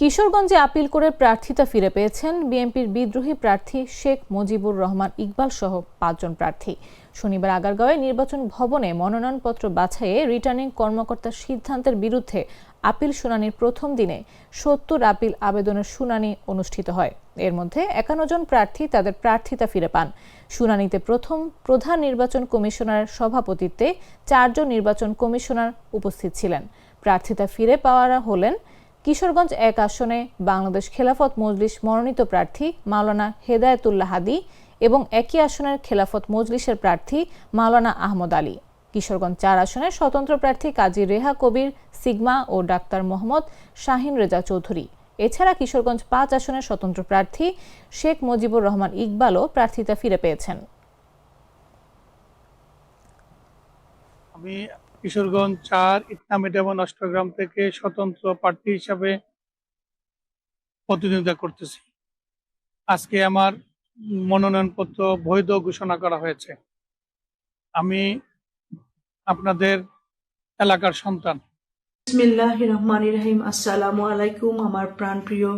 কিশোরগঞ্জে appeal করে প্রার্থিতা ফিরে পেয়েছেন বিএনপির বিদ্রোহী প্রার্থী শেখ মুজিবুর রহমান ইকবাল সহ ৫ জন প্রার্থী। শনিবার আগারগাঁওয়ে নির্বাচন ভবনে মনোনয়নপত্র বাছাইয়ে রিটার্নিং কর্মকর্তার সিদ্ধান্তের বিরুদ্ধে আপিল শুনানির প্রথম দিনে ৭০ আপিল আবেদনের শুনানি অনুষ্ঠিত হয়। এর মধ্যে ৫১ জন প্রার্থী তাদের প্রার্থিতা ফিরে পান। শুনানিতে প্রধান নির্বাচন কমিশনারের সভাপতিত্বে ৪ জন নির্বাচন কমিশনার উপস্থিত ছিলেন। প্রার্থিতা ফিরে পাওয়ারা হলেন কিশোরগঞ্জ ১ আসনে বাংলাদেশ খেলাফত মজলিস মনোনীত প্রার্থী মাওলানা হেদায়েতুল্লাহ হাদি এবং একই আসনের খেলাফত মজলিসের প্রার্থী মাওলানা আহমদ আলী। কিশোরগঞ্জ ৪ আসনের স্বতন্ত্র প্রার্থী কাজী রেহা কবির সিগমা ও ডাক্তার মোহাম্মদ শাহিন রেজা চৌধুরী। এছাড়া কিশোরগঞ্জ ৫ আসনের স্বতন্ত্র প্রার্থী শেখ মুজিবুর রহমান ইকবালও প্রার্থিতা ফিরে পেয়েছেন। আমি কিশোরগঞ্জ ৪ ইটনামিট এবং অষ্টগ্রাম থেকে স্বতন্ত্র প্রার্থী হিসাবে প্রতিদ্বন্দ্বিতা করতেছি। আজকে আমার মনোনয়নপত্র বৈধ ঘোষণা করা হয়েছে। আমি আপনাদের এলাকার সন্তান। বিসমিল্লাহির রহমানির রহিম। আসসালামু আলাইকুম। আমার প্রাণপ্রিয়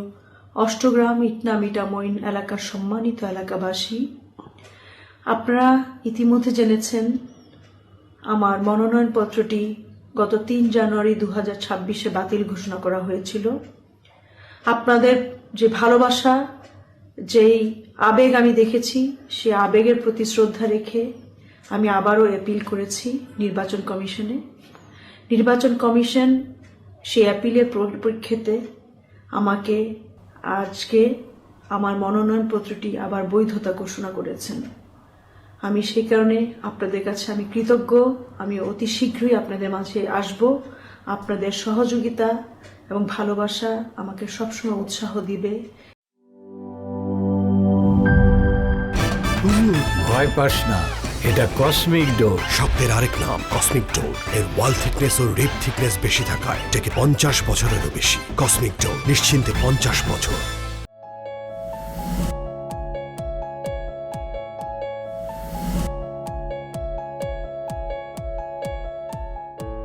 অষ্টগ্রাম ইটনামিটামইন এলাকার সম্মানিত এলাকাবাসী, আপনারা ইতিমধ্যে জেনেছেন আমার মনোনয়নপত্রটি গত ৩ জানুয়ারি ২০২৬ বাতিল ঘোষণা করা হয়েছিল। আপনাদের যে ভালোবাসা, যেই আবেগ আমি দেখেছি, সে আবেগের প্রতি শ্রদ্ধা রেখে আমি আবারও অ্যাপিল করেছি নির্বাচন কমিশনে। নির্বাচন কমিশন সেই অ্যাপিলের পরিপ্রেক্ষিতে আমাকে আজকে আমার মনোনয়নপত্রটি আবার বৈধতা ঘোষণা করেছেন। আমি সেই কারণে আপনাদের কাছে আমি কৃতজ্ঞ। আমি অতি শীঘ্রই আপনাদের মাঝে আসব। আপনাদের সহযোগিতা এবং ভালোবাসা আমাকে সবসময় উৎসাহ দিবে। ভয় পাস না, এটা কসমিক ডোর। স্বপ্নের আরেক নাম কসমিক ডোর। এর ওয়াল থিকনেস ও রিপ থিকনেস বেশি থাকায় এটাকে 50 বছরেরও বেশি। কসমিক ডোর, নিশ্চিন্তে 50 বছর।